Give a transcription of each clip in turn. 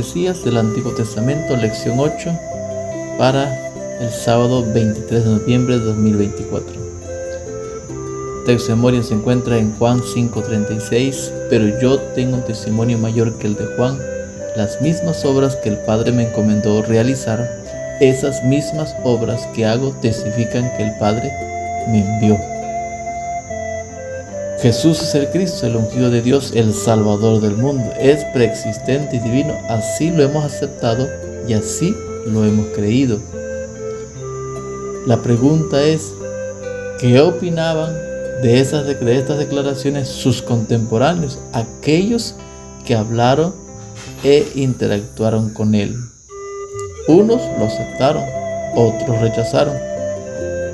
profecías del Antiguo Testamento, lección 8, para el sábado 23 de noviembre de 2024. Texto de memoria se encuentra en Juan 5:36, pero yo tengo un testimonio mayor que el de Juan, las mismas obras que el Padre me encomendó realizar, esas mismas obras que hago testifican que el Padre me envió. Jesús es el Cristo, el ungido de Dios, el Salvador del mundo. Es preexistente y divino. Así lo hemos aceptado y así lo hemos creído. La pregunta es, ¿qué opinaban de estas declaraciones sus contemporáneos, aquellos que hablaron e interactuaron con él? Unos lo aceptaron, otros rechazaron.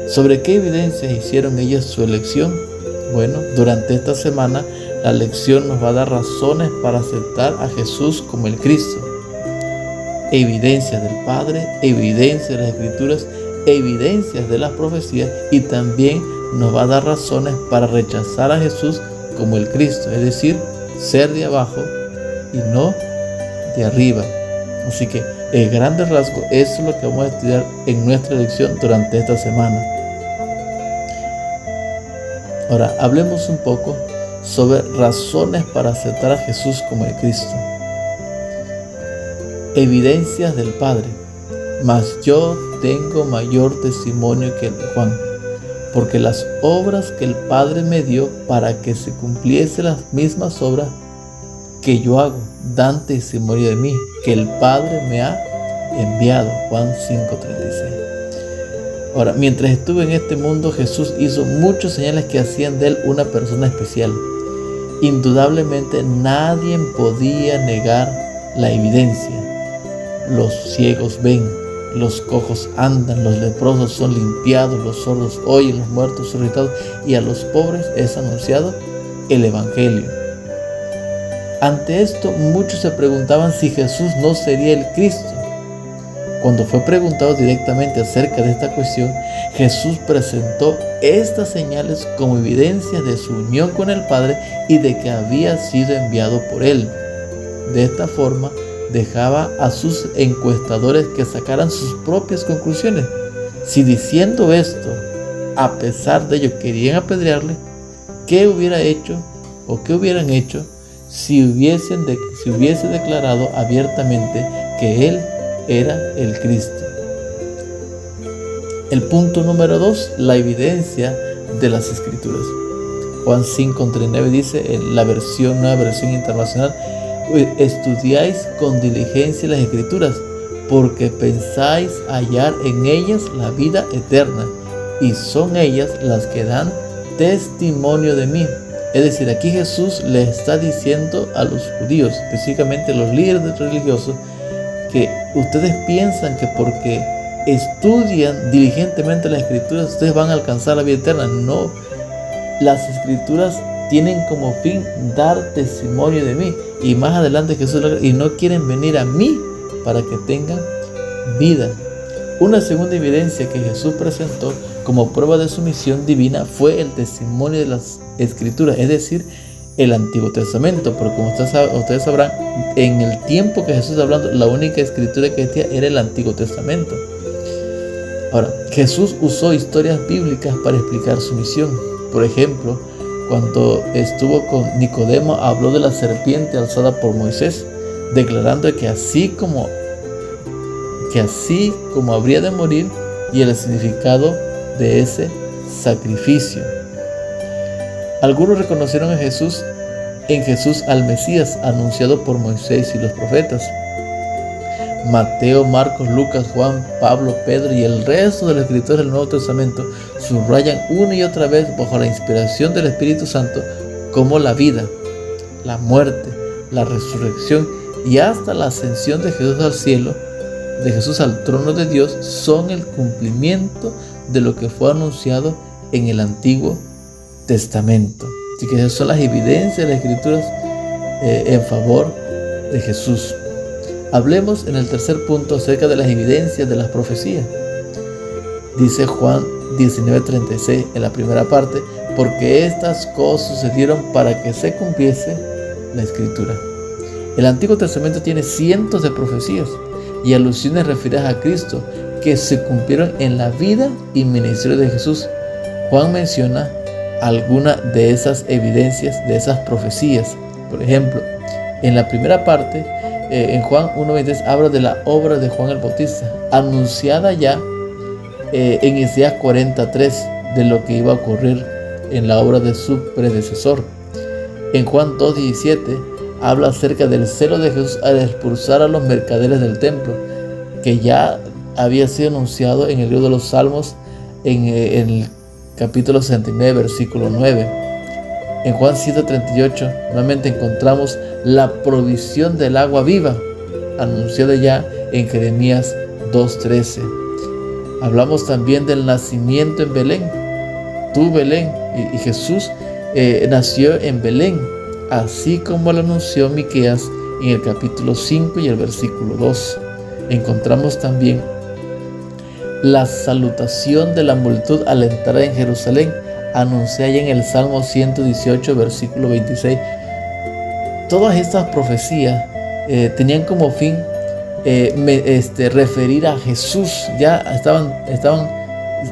¿Sobre qué evidencias hicieron ellos su elección? Bueno, durante esta semana la lección nos va a dar razones para aceptar a Jesús como el Cristo. Evidencias del Padre, evidencias de las Escrituras, evidencias de las profecías, y también nos va a dar razones para rechazar a Jesús como el Cristo, es decir, ser de abajo y no de arriba. Así que en grandes rasgos eso es lo que vamos a estudiar en nuestra lección durante esta semana. Ahora, hablemos un poco sobre razones para aceptar a Jesús como el Cristo. Evidencias del Padre. Mas yo tengo mayor testimonio que el de Juan, porque las obras que el Padre me dio para que se cumpliesen las mismas obras que yo hago, dan testimonio de mí, que el Padre me ha enviado. Juan 5:36. Ahora, mientras estuve en este mundo, Jesús hizo muchas señales que hacían de él una persona especial. Indudablemente nadie podía negar la evidencia. Los ciegos ven, los cojos andan, los leprosos son limpiados, los sordos oyen, los muertos son resucitados, y a los pobres es anunciado el Evangelio. Ante esto, muchos se preguntaban si Jesús no sería el Cristo. Cuando fue preguntado directamente acerca de esta cuestión, Jesús presentó estas señales como evidencia de su unión con el Padre y de que había sido enviado por él. De esta forma, dejaba a sus encuestadores que sacaran sus propias conclusiones. Si diciendo esto, a pesar de ello querían apedrearle, ¿qué hubiera hecho o qué hubieran hecho si hubiese declarado abiertamente que él era el Cristo? El punto número 2, la evidencia de las Escrituras. Juan 5:39 dice en la nueva versión internacional: estudiáis con diligencia las Escrituras, porque pensáis hallar en ellas la vida eterna, y son ellas las que dan testimonio de mí. Es decir, aquí Jesús le está diciendo a los judíos, específicamente los líderes religiosos, que ustedes piensan que porque estudian diligentemente las Escrituras ustedes van a alcanzar la vida eterna. No, las Escrituras tienen como fin dar testimonio de mí, y más adelante Jesús y no quieren venir a mí para que tengan vida. Una segunda evidencia que Jesús presentó como prueba de su misión divina fue el testimonio de las Escrituras, es decir, el Antiguo Testamento, porque como ustedes sabrán, en el tiempo que Jesús está hablando, la única escritura que existía era el Antiguo Testamento. Ahora, Jesús usó historias bíblicas para explicar su misión. Por ejemplo, cuando estuvo con Nicodemo, habló de la serpiente alzada por Moisés, declarando que así como habría de morir, y el significado de ese sacrificio. Algunos reconocieron en Jesús al Mesías anunciado por Moisés y los profetas. Mateo, Marcos, Lucas, Juan, Pablo, Pedro y el resto de los escritores del Nuevo Testamento subrayan una y otra vez, bajo la inspiración del Espíritu Santo, cómo la vida, la muerte, la resurrección y hasta la ascensión de Jesús al cielo, de Jesús al trono de Dios, son el cumplimiento de lo que fue anunciado en el Antiguo Testamento. Así que esas son las evidencias de las Escrituras en favor de Jesús. Hablemos en el tercer punto acerca de las evidencias de las profecías. Dice Juan 19:36 en la primera parte: porque estas cosas sucedieron para que se cumpliese la Escritura. El Antiguo Testamento tiene cientos de profecías y alusiones referidas a Cristo que se cumplieron en la vida y ministerio de Jesús. Juan menciona algunas de esas evidencias, de esas profecías. Por ejemplo, en la primera parte, en Juan 1:23, habla de la obra de Juan el Bautista, anunciada ya en Isaías 43, de lo que iba a ocurrir en la obra de su predecesor. En Juan 2:17 habla acerca del celo de Jesús al expulsar a los mercaderes del templo, que ya había sido anunciado en el libro de los Salmos, en el capítulo 69, versículo 9. En Juan 7:38 nuevamente encontramos la provisión del agua viva, anunciada ya en Jeremías 2:13. Hablamos también del nacimiento en Belén. Tú, Belén, y Jesús nació en Belén, así como lo anunció Miqueas en el capítulo 5 y el versículo 2. Encontramos también la salutación de la multitud al entrar en Jerusalén, anunciada ya en el Salmo 118, versículo 26. Todas estas profecías tenían como fin referir a Jesús. Ya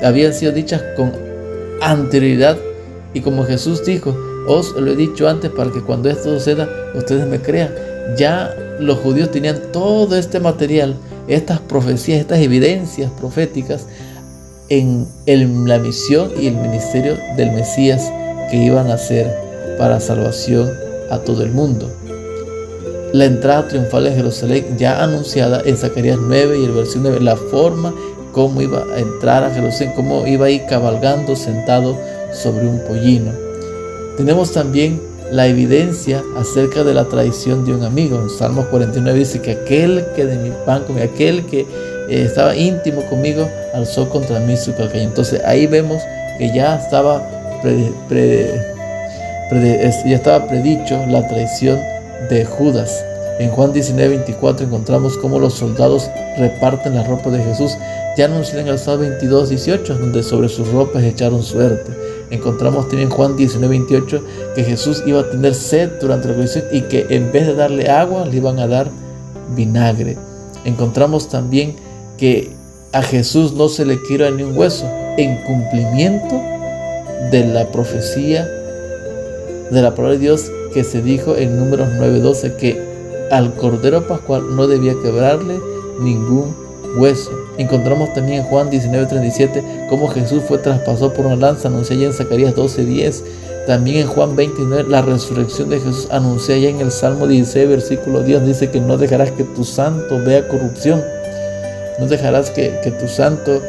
habían sido dichas con anterioridad, y como Jesús dijo: os lo he dicho antes para que cuando esto suceda ustedes me crean. Ya los judíos tenían todo este material, estas profecías, estas evidencias proféticas en la misión y el ministerio del Mesías que iban a hacer para salvación a todo el mundo. La entrada triunfal de Jerusalén, ya anunciada en Zacarías 9 y el versículo 9, la forma cómo iba a entrar a Jerusalén, cómo iba a ir cabalgando sentado sobre un pollino. Tenemos también la evidencia acerca de la traición de un amigo. En Salmos 49 dice que aquel que de mi pan comió, aquel que estaba íntimo conmigo, alzó contra mí su calcaña. Entonces ahí vemos que ya estaba predicho la traición de Judas. En Juan 19:24 encontramos cómo los soldados reparten la ropa de Jesús, ya anunciado en el Salmo 22:18, donde sobre sus ropas echaron suerte. Encontramos también en Juan 19:28 que Jesús iba a tener sed durante la crucifixión y que en vez de darle agua le iban a dar vinagre. Encontramos también que a Jesús no se le quiebra ni un hueso, en cumplimiento de la profecía de la palabra de Dios que se dijo en Números 9:12, que al Cordero Pascual no debía quebrarle ningún hueso. Encontramos también en Juan 19:37 cómo Jesús fue traspasado por una lanza, anunciada ya en Zacarías 12:10. También en Juan 29 la resurrección de Jesús, anunciada ya en el Salmo 16, versículo 10, dice que no dejarás que tu santo vea corrupción. No dejarás que tu santo,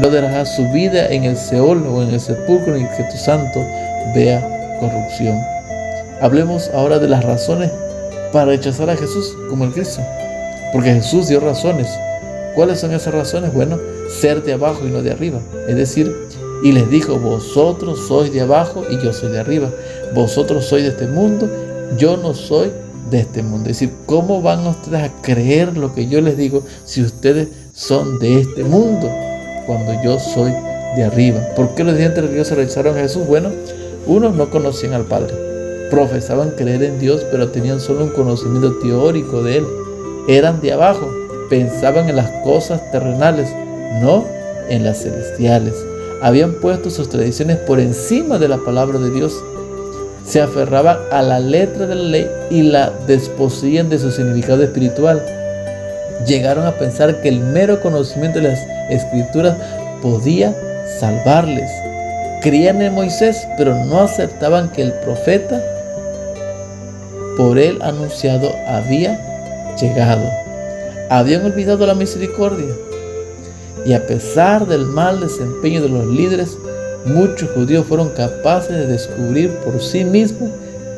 no dejarás su vida en el Seol o en el sepulcro, ni que tu santo vea corrupción. Hablemos ahora de las razones para rechazar a Jesús como el Cristo, porque Jesús dio razones. ¿Cuáles son esas razones? Bueno, ser de abajo y no de arriba. Es decir, y les dijo: vosotros sois de abajo y yo soy de arriba. Vosotros sois de este mundo, yo no soy de este mundo. Es decir, ¿cómo van ustedes a creer lo que yo les digo si ustedes son de este mundo cuando yo soy de arriba? ¿Por qué los dirigentes religiosos rechazaron a Jesús? Bueno, unos no conocían al Padre, profesaban creer en Dios, pero tenían solo un conocimiento teórico de Él. Eran de abajo, pensaban en las cosas terrenales, no en las celestiales. Habían puesto sus tradiciones por encima de la palabra de Dios. Se aferraban a la letra de la ley y la desposeían de su significado espiritual. Llegaron a pensar que el mero conocimiento de las Escrituras podía salvarles. Creían en Moisés, pero no aceptaban que el profeta por él anunciado había llegado. Habían olvidado la misericordia. Y a pesar del mal desempeño de los líderes, muchos judíos fueron capaces de descubrir por sí mismos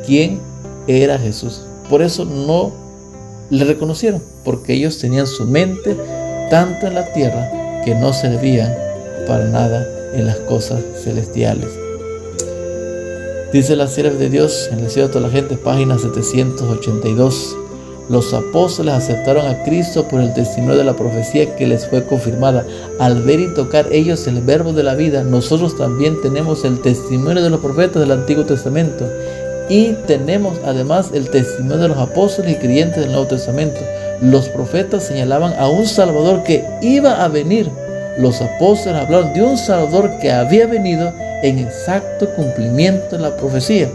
quién era Jesús. Por eso no le reconocieron, porque ellos tenían su mente tanto en la tierra que no servían para nada en las cosas celestiales. Dice la sierva de Dios en el cielo de toda la gente, página 782. Los apóstoles aceptaron a Cristo por el testimonio de la profecía que les fue confirmada. Al ver y tocar ellos el verbo de la vida, nosotros también tenemos el testimonio de los profetas del Antiguo Testamento. Y tenemos además el testimonio de los apóstoles y creyentes del Nuevo Testamento. Los profetas señalaban a un Salvador que iba a venir. Los apóstoles hablaron de un Salvador que había venido en exacto cumplimiento de la profecía.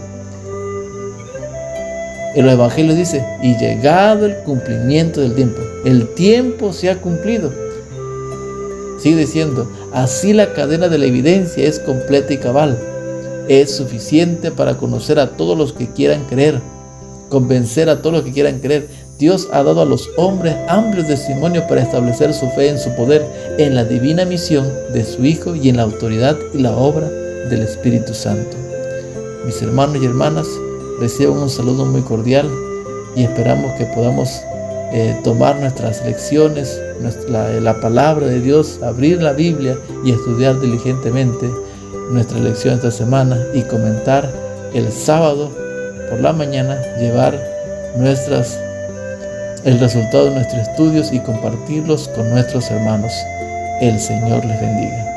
En los evangelios dice, y llegado el cumplimiento del tiempo. El tiempo se ha cumplido. Sigue diciendo, así la cadena de la evidencia es completa y cabal. Es suficiente para conocer a todos los que quieran creer, convencer a todos los que quieran creer. Dios ha dado a los hombres amplios testimonios para establecer su fe en su poder, en la divina misión de su Hijo y en la autoridad y la obra del Espíritu Santo. Mis hermanos y hermanas, reciban un saludo muy cordial y esperamos que podamos tomar nuestras lecciones, la palabra de Dios, abrir la Biblia y estudiar diligentemente nuestra lección esta semana y comentar el sábado por la mañana, llevar el resultado de nuestros estudios y compartirlos con nuestros hermanos. El Señor les bendiga.